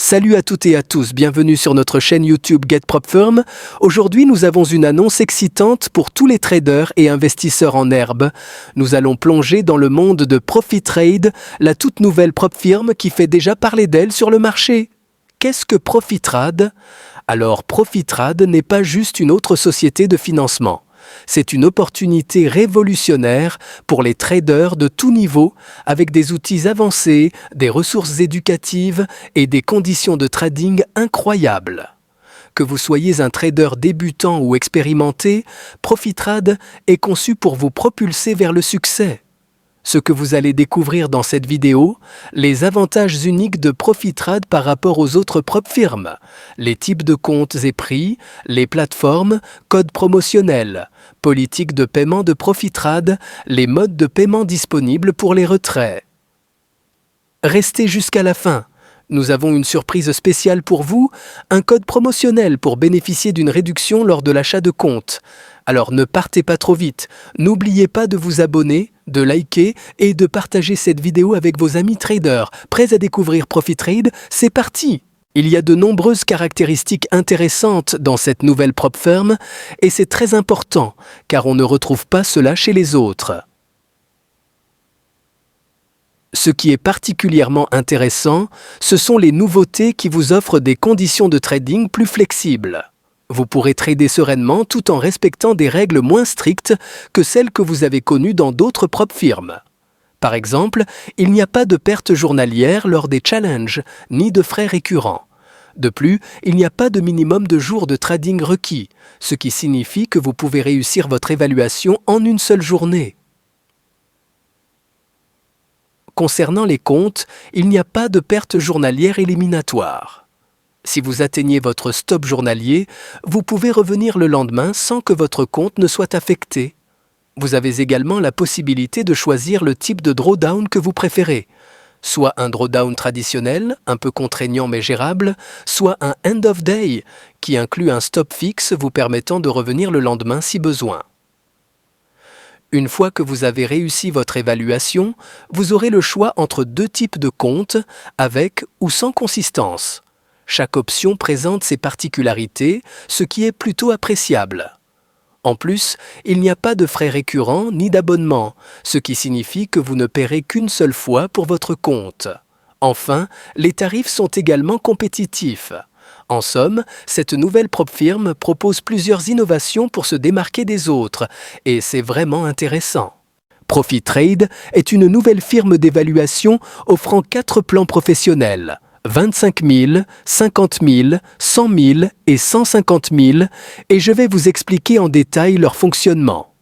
Salut à toutes et à tous, bienvenue sur notre chaîne YouTube GetPropFirm. Aujourd'hui, nous avons une annonce excitante pour tous les traders et investisseurs en herbe. Nous allons plonger dans le monde de ProfiTrade, la toute nouvelle PropFirm qui fait déjà parler d'elle sur le marché. Qu'est-ce que ProfiTrade? Alors, ProfiTrade n'est pas juste une autre société de financement. C'est une opportunité révolutionnaire pour les traders de tout niveau avec des outils avancés, des ressources éducatives et des conditions de trading incroyables. Que vous soyez un trader débutant ou expérimenté, ProfiTrade est conçu pour vous propulser vers le succès. Ce que vous allez découvrir dans cette vidéo, les avantages uniques de ProfiTrade par rapport aux autres PropFirm, les types de comptes et prix, les plateformes, codes promotionnels, politique de paiement de ProfiTrade, les modes de paiement disponibles pour les retraits. Restez jusqu'à la fin. Nous avons une surprise spéciale pour vous, un code promotionnel pour bénéficier d'une réduction lors de l'achat de compte. Alors ne partez pas trop vite, n'oubliez pas de vous abonner, de liker et de partager cette vidéo avec vos amis traders. Prêts à découvrir ProfiTrade? C'est parti! Il y a de nombreuses caractéristiques intéressantes dans cette nouvelle PropFirm et c'est très important car on ne retrouve pas cela chez les autres. Ce qui est particulièrement intéressant, ce sont les nouveautés qui vous offrent des conditions de trading plus flexibles. Vous pourrez trader sereinement tout en respectant des règles moins strictes que celles que vous avez connues dans d'autres PropFirm. Par exemple, il n'y a pas de perte journalière lors des challenges, ni de frais récurrents. De plus, il n'y a pas de minimum de jours de trading requis, ce qui signifie que vous pouvez réussir votre évaluation en une seule journée. Concernant les comptes, il n'y a pas de perte journalière éliminatoire. Si vous atteignez votre stop journalier, vous pouvez revenir le lendemain sans que votre compte ne soit affecté. Vous avez également la possibilité de choisir le type de drawdown que vous préférez, soit un drawdown traditionnel, un peu contraignant mais gérable, soit un end of day, qui inclut un stop fixe vous permettant de revenir le lendemain si besoin. Une fois que vous avez réussi votre évaluation, vous aurez le choix entre deux types de comptes, avec ou sans consistance. Chaque option présente ses particularités, ce qui est plutôt appréciable. En plus, il n'y a pas de frais récurrents ni d'abonnement, ce qui signifie que vous ne paierez qu'une seule fois pour votre compte. Enfin, les tarifs sont également compétitifs. En somme, cette nouvelle PropFirm propose plusieurs innovations pour se démarquer des autres, et c'est vraiment intéressant. ProfiTrade est une nouvelle firme d'évaluation offrant 4 plans professionnels. 25 000, 50 000, 100 000 et 150 000 et je vais vous expliquer en détail leur fonctionnement.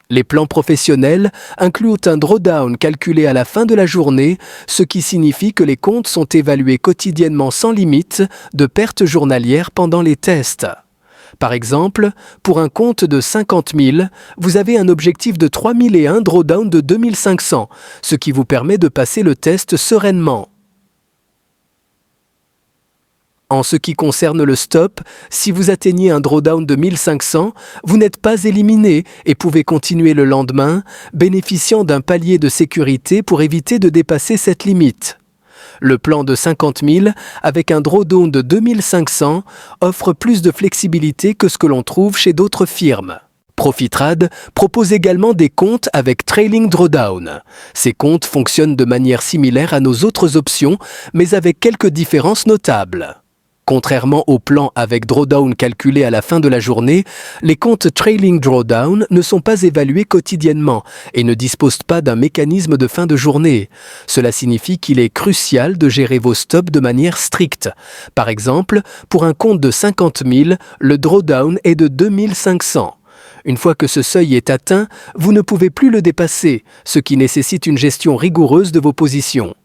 Les plans professionnels incluent un drawdown calculé à la fin de la journée, ce qui signifie que les comptes sont évalués quotidiennement sans limite de pertes journalières pendant les tests. Par exemple, pour un compte de 50 000, vous avez un objectif de 3 000 et un drawdown de 2 500, ce qui vous permet de passer le test sereinement. En ce qui concerne le stop, si vous atteignez un drawdown de 1500, vous n'êtes pas éliminé et pouvez continuer le lendemain, bénéficiant d'un palier de sécurité pour éviter de dépasser cette limite. Le plan de 50 000, avec un drawdown de 2500, offre plus de flexibilité que ce que l'on trouve chez d'autres firmes. ProfiTrade propose également des comptes avec Trailing Drawdown. Ces comptes fonctionnent de manière similaire à nos autres options, mais avec quelques différences notables. Contrairement aux plans avec drawdown calculé à la fin de la journée, les comptes Trailing Drawdown ne sont pas évalués quotidiennement et ne disposent pas d'un mécanisme de fin de journée. Cela signifie qu'il est crucial de gérer vos stops de manière stricte. Par exemple, pour un compte de 50 000, le drawdown est de 2 500. Une fois que ce seuil est atteint, vous ne pouvez plus le dépasser, ce qui nécessite une gestion rigoureuse de vos positions.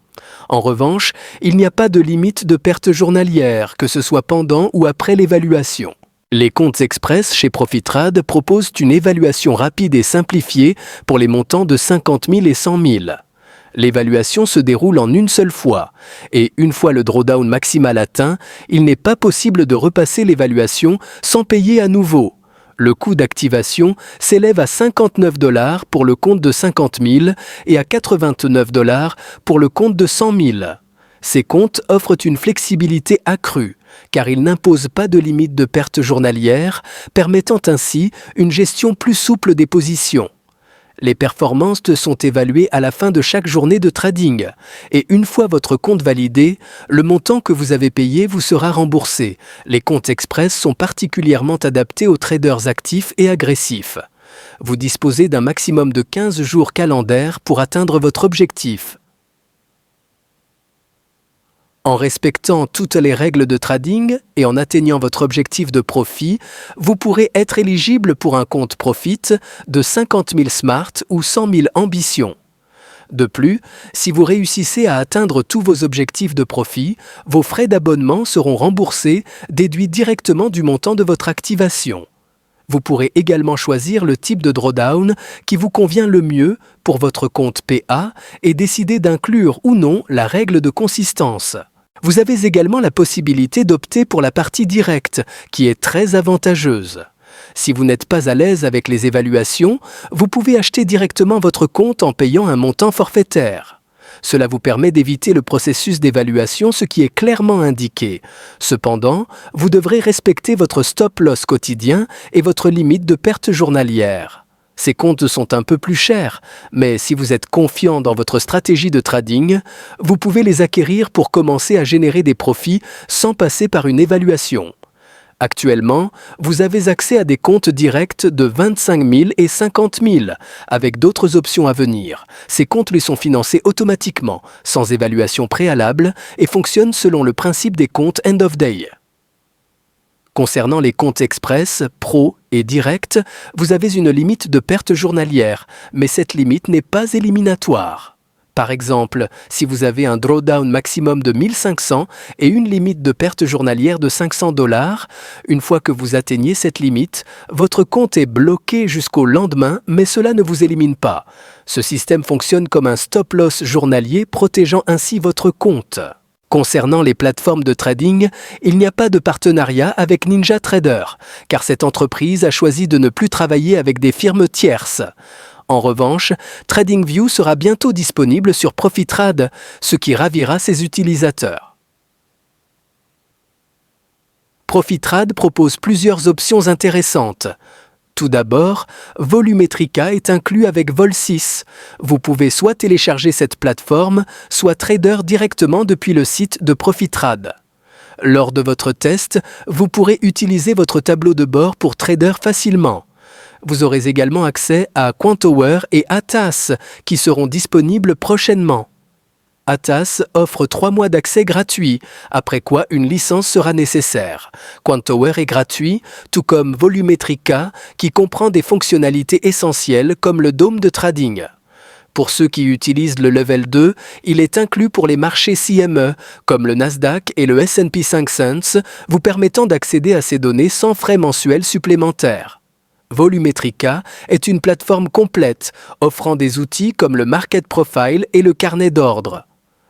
En revanche, il n'y a pas de limite de perte journalière, que ce soit pendant ou après l'évaluation. Les comptes express chez ProfiTrade proposent une évaluation rapide et simplifiée pour les montants de 50 000 et 100 000. L'évaluation se déroule en une seule fois, et une fois le drawdown maximal atteint, il n'est pas possible de repasser l'évaluation sans payer à nouveau. Le coût d'activation s'élève à 59 $ pour le compte de 50 000 et à 89 $ pour le compte de 100 000. Ces comptes offrent une flexibilité accrue, car ils n'imposent pas de limite de perte journalière, permettant ainsi une gestion plus souple des positions. Les performances sont évaluées à la fin de chaque journée de trading, et une fois votre compte validé, le montant que vous avez payé vous sera remboursé. Les comptes express sont particulièrement adaptés aux traders actifs et agressifs. Vous disposez d'un maximum de 15 jours calendaires pour atteindre votre objectif. En respectant toutes les règles de trading et en atteignant votre objectif de profit, vous pourrez être éligible pour un compte Profit de 50 000 Smart ou 100 000 Ambition. De plus, si vous réussissez à atteindre tous vos objectifs de profit, vos frais d'abonnement seront remboursés, déduits directement du montant de votre activation. Vous pourrez également choisir le type de drawdown qui vous convient le mieux pour votre compte PA et décider d'inclure ou non la règle de consistance. Vous avez également la possibilité d'opter pour la partie directe, qui est très avantageuse. Si vous n'êtes pas à l'aise avec les évaluations, vous pouvez acheter directement votre compte en payant un montant forfaitaire. Cela vous permet d'éviter le processus d'évaluation, ce qui est clairement indiqué. Cependant, vous devrez respecter votre stop-loss quotidien et votre limite de perte journalière. Ces comptes sont un peu plus chers, mais si vous êtes confiant dans votre stratégie de trading, vous pouvez les acquérir pour commencer à générer des profits sans passer par une évaluation. Actuellement, vous avez accès à des comptes directs de 25 000 et 50 000, avec d'autres options à venir. Ces comptes les sont financés automatiquement, sans évaluation préalable, et fonctionnent selon le principe des comptes End of Day. Concernant les comptes Express, Pro et Direct, vous avez une limite de perte journalière, mais cette limite n'est pas éliminatoire. Par exemple, si vous avez un drawdown maximum de 1500 et une limite de perte journalière de $500, une fois que vous atteignez cette limite, votre compte est bloqué jusqu'au lendemain, mais cela ne vous élimine pas. Ce système fonctionne comme un stop-loss journalier, protégeant ainsi votre compte. Concernant les plateformes de trading, il n'y a pas de partenariat avec NinjaTrader, car cette entreprise a choisi de ne plus travailler avec des firmes tierces. En revanche, TradingView sera bientôt disponible sur Profitrad, ce qui ravira ses utilisateurs. Profitrad propose plusieurs options intéressantes. Tout d'abord, Volumetrica est inclus avec Vol6. Vous pouvez soit télécharger cette plateforme, soit trader directement depuis le site de Profitrad. Lors de votre test, vous pourrez utiliser votre tableau de bord pour trader facilement. Vous aurez également accès à Quantower et Atas, qui seront disponibles prochainement. Atas offre 3 mois d'accès gratuit, après quoi une licence sera nécessaire. Quantower est gratuit, tout comme Volumetrica, qui comprend des fonctionnalités essentielles comme le dôme de trading. Pour ceux qui utilisent le Level 2, il est inclus pour les marchés CME, comme le Nasdaq et le S&P 500, vous permettant d'accéder à ces données sans frais mensuels supplémentaires. Volumetrica est une plateforme complète, offrant des outils comme le Market Profile et le carnet d'ordre.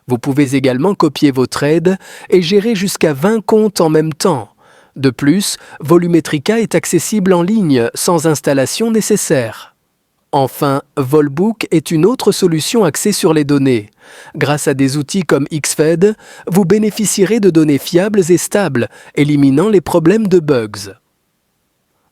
Vous pouvez également copier vos trades et gérer jusqu'à 20 comptes en même temps. De plus, Volumetrica est accessible en ligne, sans installation nécessaire. Enfin, Volbook est une autre solution axée sur les données. Grâce à des outils comme Xfed, vous bénéficierez de données fiables et stables, éliminant les problèmes de bugs.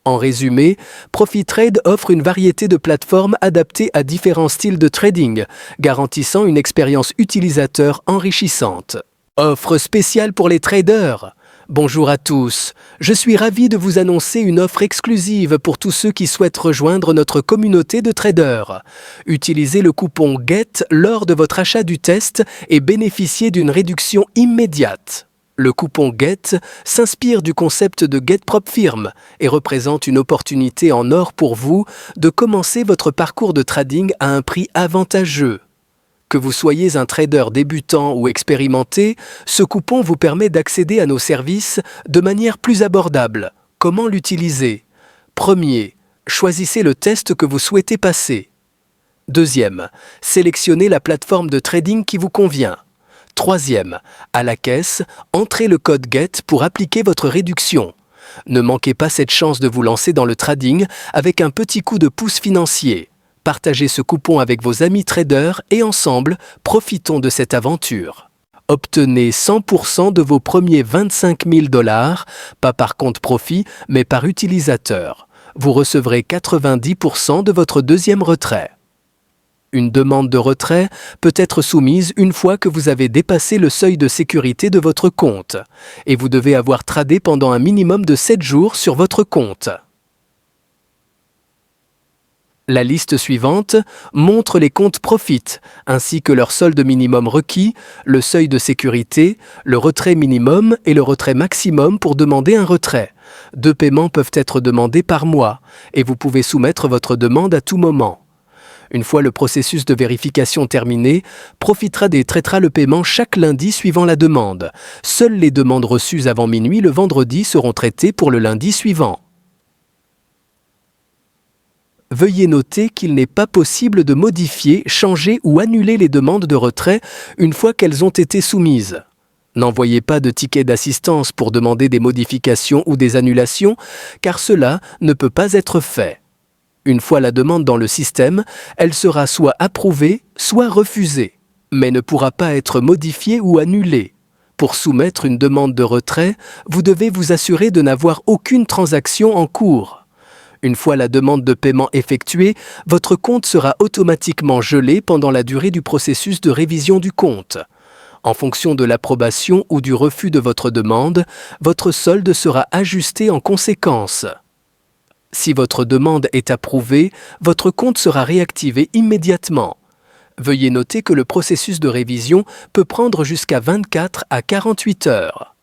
En résumé, Profitrade offre une variété de plateformes adaptées à différents styles de trading, garantissant une expérience utilisateur enrichissante. Offre spéciale pour les traders. Bonjour à tous, je suis ravi de vous annoncer une offre exclusive pour tous ceux qui souhaitent rejoindre notre communauté de traders. Utilisez le coupon GET lors de votre achat du test et bénéficiez d'une réduction immédiate. Le coupon GET s'inspire du concept de GetPropFirm et représente une opportunité en or pour vous de commencer votre parcours de trading à un prix avantageux. Que vous soyez un trader débutant ou expérimenté, ce coupon vous permet d'accéder à nos services de manière plus abordable. Comment l'utiliser? Premier, choisissez le test que vous souhaitez passer. Deuxième, sélectionnez la plateforme de trading qui vous convient. Troisième, à la caisse, entrez le code GET pour appliquer votre réduction. Ne manquez pas cette chance de vous lancer dans le trading avec un petit coup de pouce financier. Partagez ce coupon avec vos amis traders et ensemble, profitons de cette aventure. Obtenez 100% de vos premiers 25 000 $, pas par compte profit, mais par utilisateur. Vous recevrez 90% de votre deuxième retrait. Une demande de retrait peut être soumise une fois que vous avez dépassé le seuil de sécurité de votre compte et vous devez avoir tradé pendant un minimum de 7 jours sur votre compte. La liste suivante montre les comptes Profit, ainsi que leur solde minimum requis, le seuil de sécurité, le retrait minimum et le retrait maximum pour demander un retrait. 2 paiements peuvent être demandés par mois et vous pouvez soumettre votre demande à tout moment. Une fois le processus de vérification terminé, Profitrad traitera le paiement chaque lundi suivant la demande. Seules les demandes reçues avant minuit le vendredi seront traitées pour le lundi suivant. Veuillez noter qu'il n'est pas possible de modifier, changer ou annuler les demandes de retrait une fois qu'elles ont été soumises. N'envoyez pas de ticket d'assistance pour demander des modifications ou des annulations, car cela ne peut pas être fait. Une fois la demande dans le système, elle sera soit approuvée, soit refusée, mais ne pourra pas être modifiée ou annulée. Pour soumettre une demande de retrait, vous devez vous assurer de n'avoir aucune transaction en cours. Une fois la demande de paiement effectuée, votre compte sera automatiquement gelé pendant la durée du processus de révision du compte. En fonction de l'approbation ou du refus de votre demande, votre solde sera ajusté en conséquence. Si votre demande est approuvée, votre compte sera réactivé immédiatement. Veuillez noter que le processus de révision peut prendre jusqu'à 24 à 48 heures.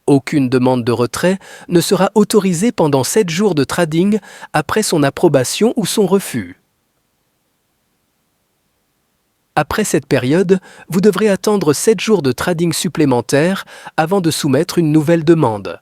Aucune demande de retrait ne sera autorisée pendant 7 jours de trading après son approbation ou son refus. Après cette période, vous devrez attendre 7 jours de trading supplémentaires avant de soumettre une nouvelle demande.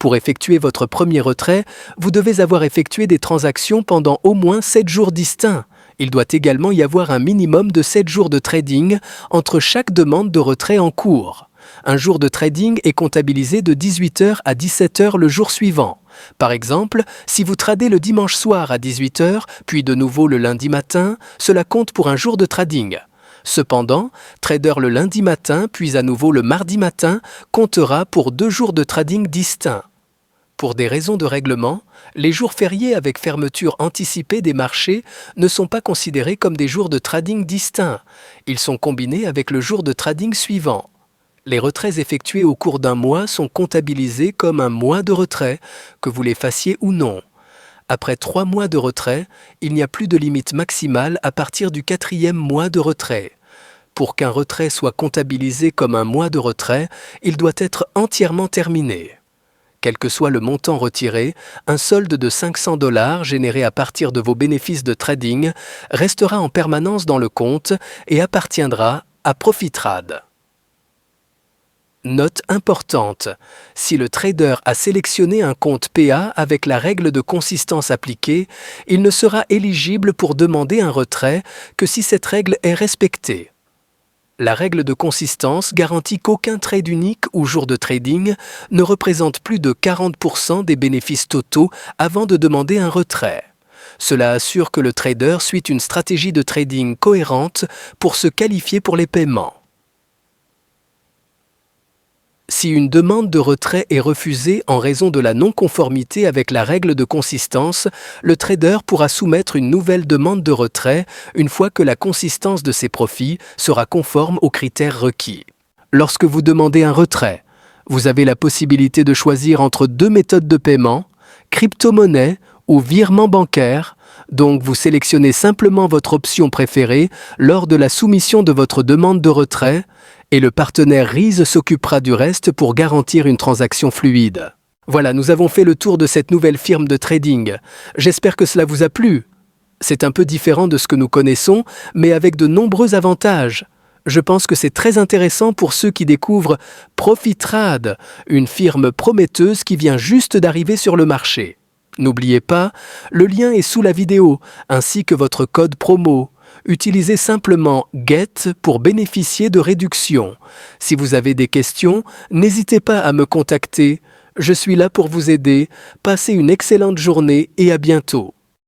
Pour effectuer votre premier retrait, vous devez avoir effectué des transactions pendant au moins 7 jours distincts. Il doit également y avoir un minimum de 7 jours de trading entre chaque demande de retrait en cours. Un jour de trading est comptabilisé de 18h à 17h le jour suivant. Par exemple, si vous tradez le dimanche soir à 18h, puis de nouveau le lundi matin, cela compte pour un jour de trading. Cependant, trader le lundi matin, puis à nouveau le mardi matin, comptera pour 2 jours de trading distincts. Pour des raisons de règlement, les jours fériés avec fermeture anticipée des marchés ne sont pas considérés comme des jours de trading distincts. Ils sont combinés avec le jour de trading suivant. Les retraits effectués au cours d'un mois sont comptabilisés comme un mois de retrait, que vous les fassiez ou non. Après 3 mois de retrait, il n'y a plus de limite maximale à partir du 4e mois de retrait. Pour qu'un retrait soit comptabilisé comme un mois de retrait, il doit être entièrement terminé. Quel que soit le montant retiré, un solde de 500 $ généré à partir de vos bénéfices de trading restera en permanence dans le compte et appartiendra à Profitrad. Note importante, si le trader a sélectionné un compte PA avec la règle de consistance appliquée, il ne sera éligible pour demander un retrait que si cette règle est respectée. La règle de consistance garantit qu'aucun trade unique ou jour de trading ne représente plus de 40% des bénéfices totaux avant de demander un retrait. Cela assure que le trader suit une stratégie de trading cohérente pour se qualifier pour les paiements. Si une demande de retrait est refusée en raison de la non-conformité avec la règle de consistance, le trader pourra soumettre une nouvelle demande de retrait une fois que la consistance de ses profits sera conforme aux critères requis. Lorsque vous demandez un retrait, vous avez la possibilité de choisir entre 2 méthodes de paiement, crypto-monnaie ou virement bancaire, donc vous sélectionnez simplement votre option préférée lors de la soumission de votre demande de retrait et le partenaire Reese s'occupera du reste pour garantir une transaction fluide. Voilà, nous avons fait le tour de cette nouvelle firme de trading. J'espère que cela vous a plu. C'est un peu différent de ce que nous connaissons, mais avec de nombreux avantages. Je pense que c'est très intéressant pour ceux qui découvrent Profitrad, une firme prometteuse qui vient juste d'arriver sur le marché. N'oubliez pas, le lien est sous la vidéo, ainsi que votre code promo. Utilisez simplement GET pour bénéficier de réductions. Si vous avez des questions, n'hésitez pas à me contacter. Je suis là pour vous aider. Passez une excellente journée et à bientôt.